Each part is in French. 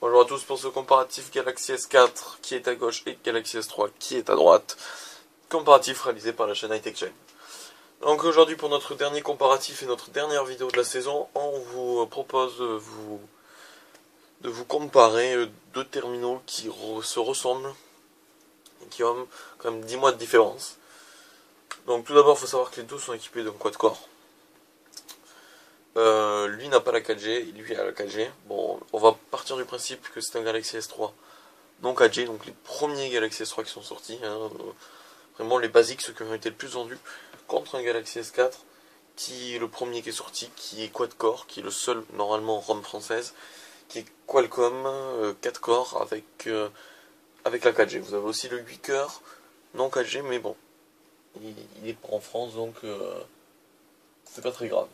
Bonjour à tous pour ce comparatif Galaxy S4 qui est à gauche et Galaxy S3 qui est à droite. Comparatif réalisé par la chaîne Hightech Chain. Donc aujourd'hui pour notre dernier comparatif et notre dernière vidéo de la saison, on vous propose de vous comparer deux terminaux qui se ressemblent et qui ont quand même 10 mois de différence. Donc tout d'abord il faut savoir que les deux sont équipés d'un quad-core. Lui n'a pas la 4G, lui a la 4G. Bon, on va partir du principe que c'est un Galaxy S3 non 4G, donc les premiers Galaxy S3 qui sont sortis, vraiment les basiques, ceux qui ont été le plus vendus, contre un Galaxy S4, qui est le premier qui est sorti, qui est quad-core, qui est le seul normalement en ROM française, qui est Qualcomm 4 corps avec la 4G. Vous avez aussi le 8 cœurs non 4G, mais bon, il est pas en France, donc c'est pas très grave.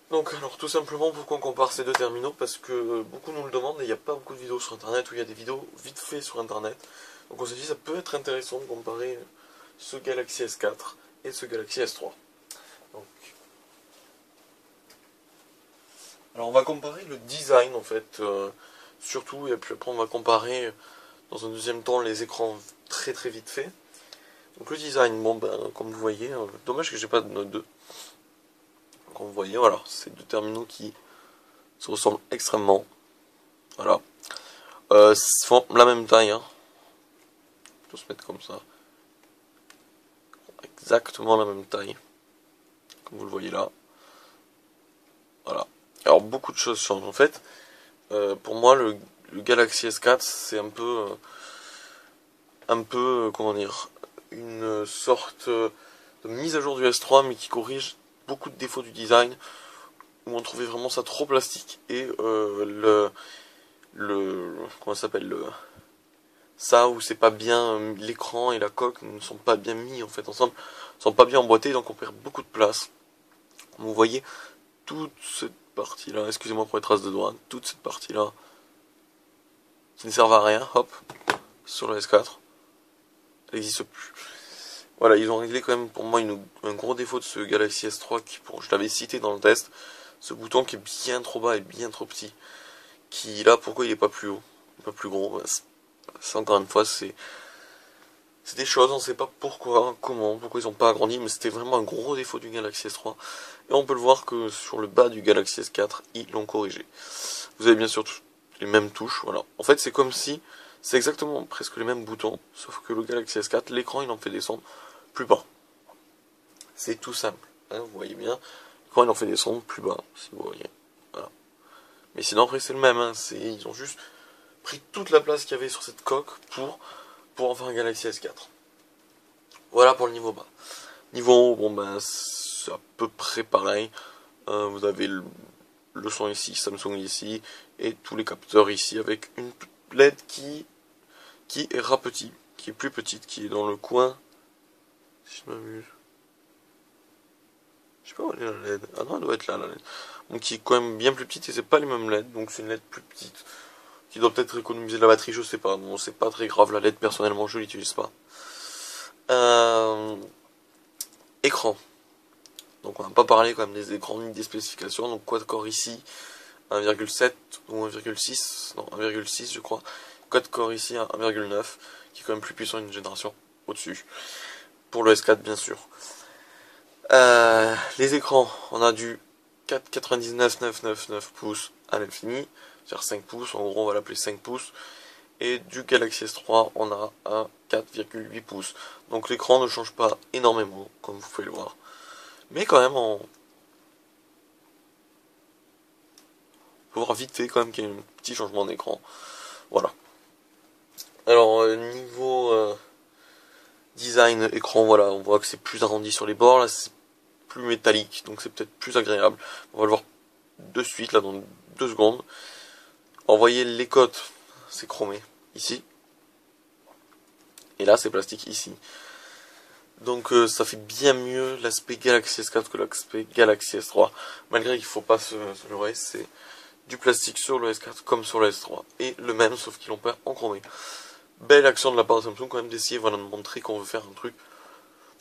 Donc alors tout simplement pourquoi on compare ces deux terminaux, parce que beaucoup nous le demandent et il n'y a pas beaucoup de vidéos sur internet, ou il y a des vidéos vite fait sur internet. Donc on s'est dit ça peut être intéressant de comparer ce Galaxy S4 et ce Galaxy S3. Donc, alors on va comparer le design en fait, surtout, et puis après on va comparer dans un deuxième temps les écrans très vite fait. Donc le design, bon ben comme vous voyez, dommage que j'ai pas de Note 2. Comme vous voyez, voilà, c'est deux terminaux qui se ressemblent extrêmement. Voilà. Font la même taille, hein. On peut se mettre comme ça. Exactement la même taille. Comme vous le voyez là. Voilà. Alors beaucoup de choses changent en fait. Pour moi le Galaxy S4 c'est un peu comment dire, une sorte de mise à jour du S3 mais qui corrige beaucoup de défauts du design où on trouvait vraiment ça trop plastique et comment ça s'appelle, ça où c'est pas bien, l'écran et la coque ne sont pas bien mis en fait ensemble, ne sont pas bien emboîtés, donc on perd beaucoup de place. Vous voyez toute cette partie là, excusez-moi pour les traces de doigts, toute cette partie là qui ne servent à rien, hop, sur le S4, elle n'existe plus. Voilà, ils ont réglé quand même pour moi un gros défaut de ce Galaxy S3 qui, bon, je l'avais cité dans le test, ce bouton qui est bien trop bas et bien trop petit, qui là pourquoi il est pas plus haut, pas plus gros, c'est encore une fois c'est des choses, on sait pas pourquoi, comment, pourquoi ils ont pas agrandi, mais c'était vraiment un gros défaut du Galaxy S3. Et on peut le voir que sur le bas du Galaxy S4, ils l'ont corrigé. Vous avez bien sûr les mêmes touches, voilà. En fait, c'est comme si, c'est exactement presque les mêmes boutons, sauf que le Galaxy S4, l'écran, il en fait descendre plus bas. C'est tout simple, hein, vous voyez bien. L'écran, il en fait descendre plus bas, si vous voyez. Voilà. Mais sinon, après, c'est le même, hein, ils ont juste pris toute la place qu'il y avait sur cette coque pour en faire un Galaxy S4. Voilà pour le niveau bas. Niveau haut, bon ben c'est à peu près pareil. Vous avez le son ici, Samsung ici, et tous les capteurs ici avec une LED qui est rapetie, qui est plus petite, qui est dans le coin. Si je m'amuse. Je sais pas où elle est la LED. Ah non, elle doit être là la LED. Donc qui est quand même bien plus petite et c'est pas les mêmes LED, donc c'est une LED plus petite. Qui doit peut-être économiser de la batterie, je sais pas. Bon, c'est pas très grave la LED, personnellement je l'utilise pas. Écran. Donc on va pas parler quand même des écrans ni des spécifications. Donc quad-core ici, 1,7 ou 1,6, non 1,6 je crois. Quad-core ici, 1,9, qui est quand même plus puissant une génération au-dessus. Pour le S4 bien sûr. Les écrans, on a du 4,99,999 pouces à l'infini, c'est-à-dire 5 pouces, en gros on va l'appeler 5 pouces. Et du Galaxy S3, on a un 4,8 pouces. Donc l'écran ne change pas énormément, comme vous pouvez le voir. Mais quand même, on peut voir vite fait quand même qu'il y a un petit changement d'écran. Voilà. Alors, niveau design écran, voilà, on voit que c'est plus arrondi sur les bords. Là, c'est plus métallique, donc c'est peut-être plus agréable. On va le voir de suite, là, dans 2 secondes. Alors, vous voyez, les côtes, c'est chromé, ici. Et là, c'est plastique, ici. Donc ça fait bien mieux l'aspect Galaxy S4 que l'aspect Galaxy S3. Malgré qu'il ne faut pas se leurrer, c'est du plastique sur le S4 comme sur le S3. Et le même, sauf qu'ils l'ont pas en chromé. Belle action de la part de Samsung quand même d'essayer, voilà, de montrer qu'on veut faire un truc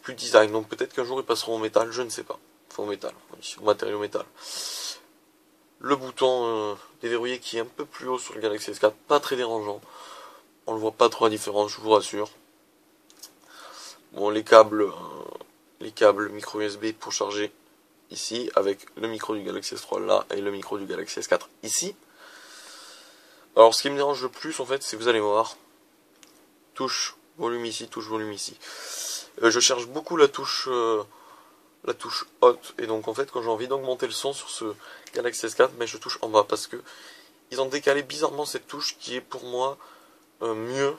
plus design. Donc peut-être qu'un jour ils passeront au métal, je ne sais pas. Enfin au métal, au matériau métal. Le bouton déverrouillé qui est un peu plus haut sur le Galaxy S4, pas très dérangeant. On ne voit pas trop la différence, je vous rassure. Bon, les câbles micro USB pour charger ici, avec le micro du Galaxy S3 là, et le micro du Galaxy S4 ici. Alors, ce qui me dérange le plus, en fait, c'est, vous allez voir, touche volume ici, touche volume ici. Je cherche beaucoup la touche haute, et donc en fait, quand j'ai envie d'augmenter le son sur ce Galaxy S4, mais je touche en bas, parce que ils ont décalé bizarrement cette touche qui est pour moi mieux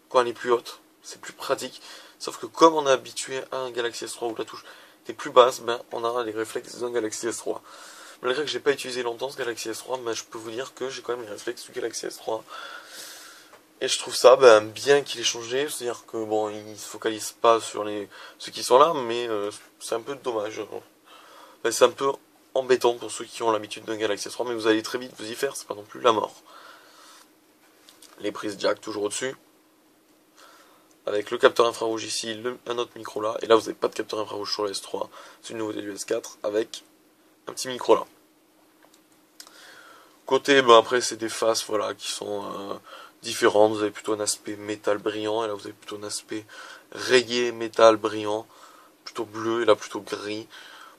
quand elle est plus haute. C'est plus pratique. Sauf que comme on est habitué à un Galaxy S3 où la touche est plus basse, ben on aura les réflexes d'un Galaxy S3. Malgré que j'ai pas utilisé longtemps ce Galaxy S3, ben je peux vous dire que j'ai quand même les réflexes du Galaxy S3. Et je trouve ça bien qu'il ait changé, c'est-à-dire que bon, il se focalise pas sur ceux qui sont là, mais c'est un peu dommage. Enfin, c'est un peu embêtant pour ceux qui ont l'habitude d'un Galaxy S3, mais vous allez très vite vous y faire, c'est pas non plus la mort. Les prises jack toujours au-dessus. Avec le capteur infrarouge ici, un autre micro là, et là vous n'avez pas de capteur infrarouge sur le S3, c'est une nouveauté du S4, avec un petit micro là. Côté, après c'est des faces voilà, qui sont différentes, vous avez plutôt un aspect métal brillant, et là vous avez plutôt un aspect rayé métal brillant, plutôt bleu, et là plutôt gris.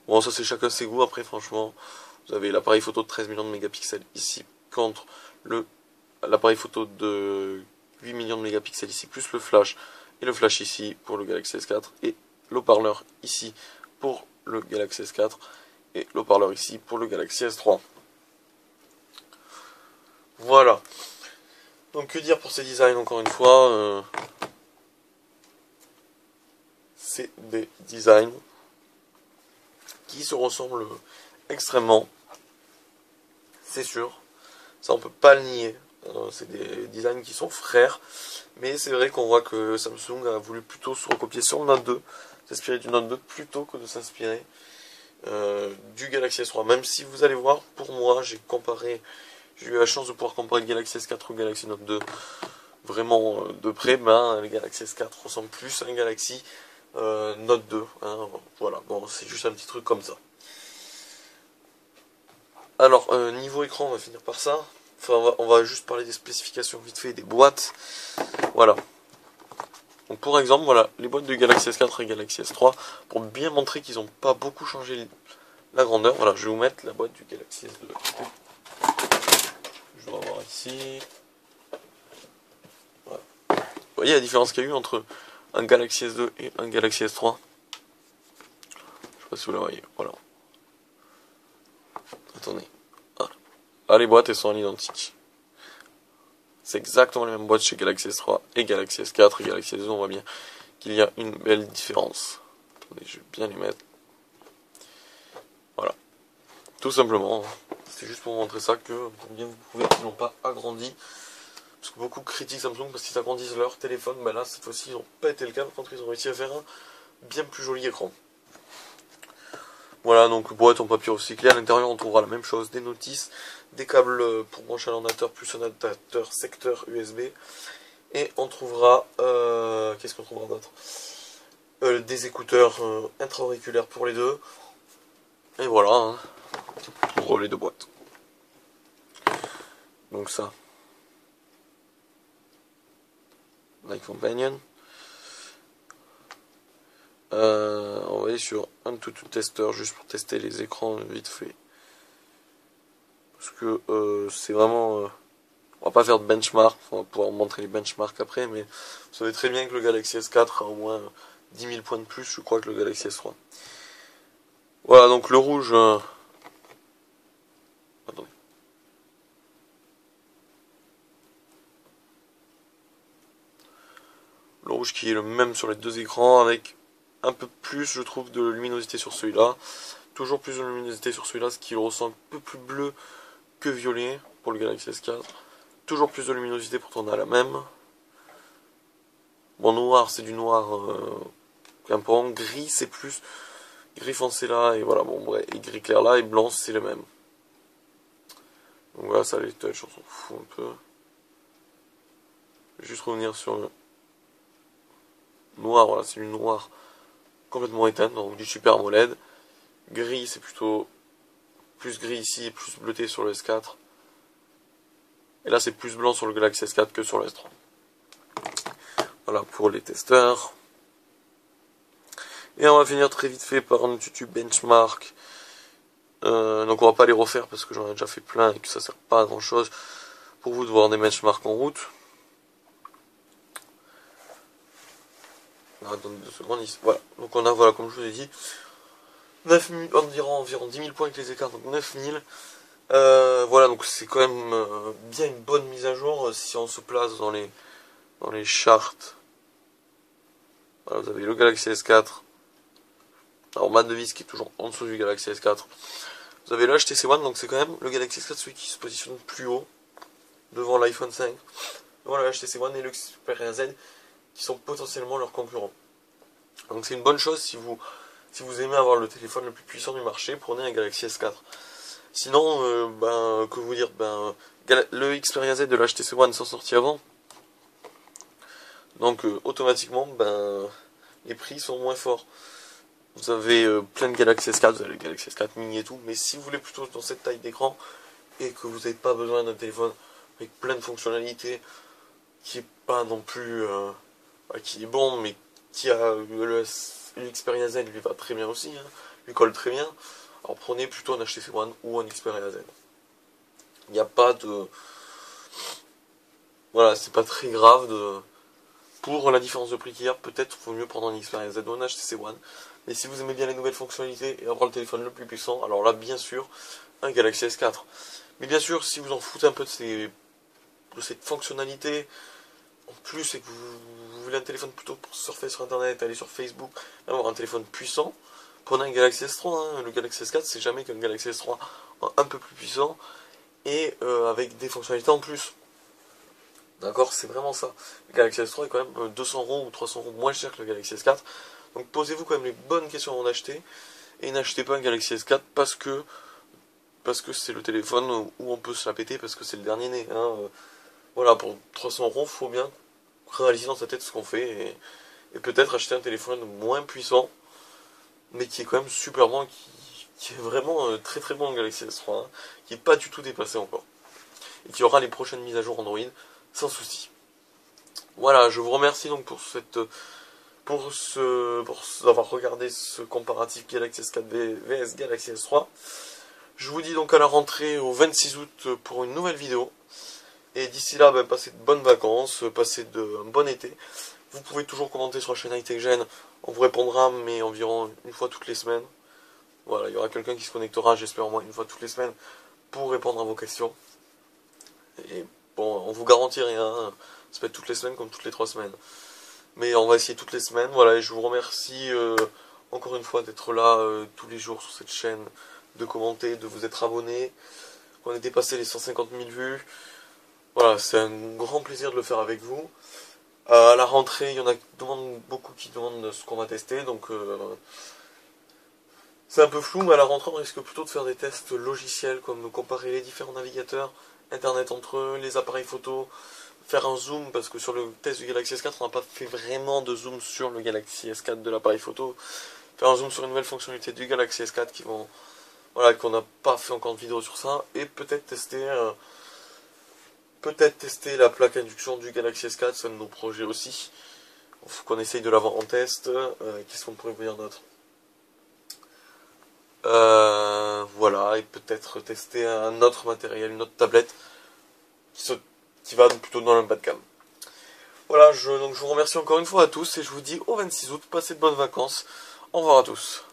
Bon, ça c'est chacun ses goûts, après franchement, vous avez l'appareil photo de 13 millions de mégapixels ici, contre l'appareil photo de 8 millions de mégapixels ici, plus le flash, et le flash ici pour le Galaxy S4, et l'haut-parleur ici pour le Galaxy S4, et l'haut-parleur ici pour le Galaxy S3. Voilà. Donc que dire pour ces designs, encore une fois, c'est des designs qui se ressemblent extrêmement, c'est sûr, ça on peut pas le nier. C'est des designs qui sont frères, mais c'est vrai qu'on voit que Samsung a voulu plutôt se recopier sur le Note 2, s'inspirer du Note 2 plutôt que de s'inspirer du Galaxy S3. Même si vous allez voir, pour moi, j'ai eu la chance de pouvoir comparer le Galaxy S4 au Galaxy Note 2 vraiment de près. Le Galaxy S4 ressemble plus à un Galaxy Note 2. Hein, voilà, bon, c'est juste un petit truc comme ça. Alors, niveau écran, on va finir par ça. Enfin, on va juste parler des spécifications vite fait des boîtes. Voilà. Donc pour exemple, voilà, les boîtes de Galaxy S4 et Galaxy S3, pour bien montrer qu'ils n'ont pas beaucoup changé la grandeur. Voilà, je vais vous mettre la boîte du Galaxy S2. Je dois avoir ici. Voilà. Vous voyez la différence qu'il y a eu entre un Galaxy S2 et un Galaxy S3? Je sais pas si vous la voyez, voilà. Attendez. Voilà. Là, les boîtes, elles sont à l'identique. C'est exactement les mêmes boîtes chez Galaxy S3 et Galaxy S4 et Galaxy S2. On voit bien qu'il y a une belle différence. Attendez, je vais bien les mettre. Voilà. Tout simplement. C'est juste pour vous montrer ça que, combien vous pouvez, ils n'ont pas agrandi. Parce que beaucoup critiquent Samsung parce qu'ils agrandissent leur téléphone. Là, cette fois-ci, ils n'ont pas été le cas. Par contre, ils ont réussi à faire un bien plus joli écran. Voilà, donc boîte en papier recyclé. À l'intérieur, on trouvera la même chose, des notices, des câbles pour brancher à l'ordinateur, plus un adaptateur secteur USB. Et on trouvera, qu'est-ce qu'on trouvera d'autre? Des écouteurs intra-auriculaires pour les deux. Et voilà, hein, pour les deux boîtes. Donc ça. Light Companion. On va aller sur un tout testeur juste pour tester les écrans vite fait. Parce que c'est vraiment... on va pas faire de benchmark, on va pouvoir montrer les benchmarks après, mais vous savez très bien que le Galaxy S4 a au moins 10 000 points de plus, je crois, que le Galaxy S3. Voilà, donc le rouge... Attendez. Le rouge qui est le même sur les deux écrans, avec un peu plus, je trouve, de luminosité sur celui-là. Toujours plus de luminosité sur celui-là, ce qui le ressent un peu plus bleu que violet pour le Galaxy S4. Toujours plus de luminosité, pourtant on a la même. Bon, noir, c'est du noir un peu en gris, c'est plus gris foncé là, et voilà, bon, bref, et gris clair là, et blanc, c'est le même. Donc voilà, ça les touch, on s'en fout un peu. Je vais juste revenir sur le noir, voilà, c'est du noir complètement éteint, donc du Super AMOLED. Gris, c'est plutôt plus gris ici et plus bleuté sur le S4. Et là c'est plus blanc sur le Galaxy S4 que sur le S3. Voilà pour les testeurs. Et on va finir très vite fait par un tutu benchmark. Donc on va pas les refaire parce que j'en ai déjà fait plein et que ça sert pas à grand chose pour vous de voir des benchmarks en route. Attendez 2 secondes ici. Voilà. Donc on a, voilà, comme je vous ai dit, 9 000, environ 10 000 points avec les écarts, donc 9 000. Voilà, donc c'est quand même bien une bonne mise à jour si on se place dans les charts. Voilà, vous avez le Galaxy S4. Alors mat de vis qui est toujours en dessous du Galaxy S4. Vous avez le HTC One, donc c'est quand même le Galaxy S4 celui qui se positionne plus haut devant l'iPhone 5. Devant le HTC One et le Xperia Z qui sont potentiellement leurs concurrents. Donc c'est une bonne chose si vous aimez avoir le téléphone le plus puissant du marché, prenez un Galaxy S4. Sinon, que vous dire, le Xperia Z de l'HTC One sont sortis avant. Donc automatiquement, les prix sont moins forts. Vous avez plein de Galaxy S4, vous avez le Galaxy S4 mini et tout, mais si vous voulez plutôt dans cette taille d'écran et que vous n'avez pas besoin d'un téléphone avec plein de fonctionnalités, qui est pas non plus, qui est bon, mais qui a le Xperia Z lui va très bien aussi, hein, lui colle très bien. Alors prenez plutôt un HTC One ou un Xperia Z. Il n'y a pas de, voilà, c'est pas très grave de. Pour la différence de prix qu'il y a, peut-être vaut mieux prendre un Xperia Z ou un HTC One. Mais si vous aimez bien les nouvelles fonctionnalités et avoir le téléphone le plus puissant, alors là, bien sûr, un Galaxy S4. Mais bien sûr, si vous en foutez un peu de cette fonctionnalité, en plus, et que vous voulez un téléphone plutôt pour surfer sur Internet, aller sur Facebook, avoir un téléphone puissant, prenez un Galaxy S3. Hein. Le Galaxy S4, c'est jamais qu'un Galaxy S3 un peu plus puissant et avec des fonctionnalités en plus. D'accord, c'est vraiment ça. Le Galaxy S3 est quand même 200 € ou 300 € moins cher que le Galaxy S4. Donc posez-vous quand même les bonnes questions avant d'acheter. Et n'achetez pas un Galaxy S4 parce que c'est le téléphone où on peut se la péter parce que c'est le dernier né. Hein. Voilà, pour 300 €, faut bien réaliser dans sa tête ce qu'on fait. Et peut-être acheter un téléphone moins puissant, mais qui est quand même super bon, qui est vraiment très très bon le Galaxy S3. Hein, qui n'est pas du tout dépassé encore. Et qui aura les prochaines mises à jour Android sans souci. Voilà, je vous remercie donc pour avoir regardé ce comparatif Galaxy S4 vs Galaxy S3. Je vous dis donc à la rentrée au 26 août pour une nouvelle vidéo. Et d'ici là, passez de bonnes vacances, passez un bon été. Vous pouvez toujours commenter sur la chaîne HiTechGen, on vous répondra, mais environ une fois toutes les semaines. Voilà, il y aura quelqu'un qui se connectera, j'espère au moins une fois toutes les semaines, pour répondre à vos questions. Et bon, on vous garantit rien, hein. Ça peut être toutes les semaines comme toutes les 3 semaines. Mais on va essayer toutes les semaines, voilà, et je vous remercie encore une fois d'être là tous les jours sur cette chaîne, de commenter, de vous être abonné. On est dépassé les 150 000 vues. Voilà, c'est un grand plaisir de le faire avec vous. À la rentrée, il y en a beaucoup qui demandent ce qu'on va tester, donc c'est un peu flou, mais à la rentrée, on risque plutôt de faire des tests logiciels, comme comparer les différents navigateurs, Internet entre eux, les appareils photo, faire un zoom, parce que sur le test du Galaxy S4, on n'a pas fait vraiment de zoom sur le Galaxy S4 de l'appareil photo. Faire un zoom sur une nouvelle fonctionnalité du Galaxy S4 qu'on n'a pas fait encore de vidéo sur ça, et peut-être tester la plaque induction du Galaxy S4, c'est un de nos projets aussi. Il faut qu'on essaye de l'avoir en test. Qu'est-ce qu'on pourrait vous dire d'autre? Voilà, et peut-être tester un autre matériel, une autre tablette qui va plutôt dans le bas de gamme. Voilà, donc je vous remercie encore une fois à tous et je vous dis au 26 août, passez de bonnes vacances. Au revoir à tous.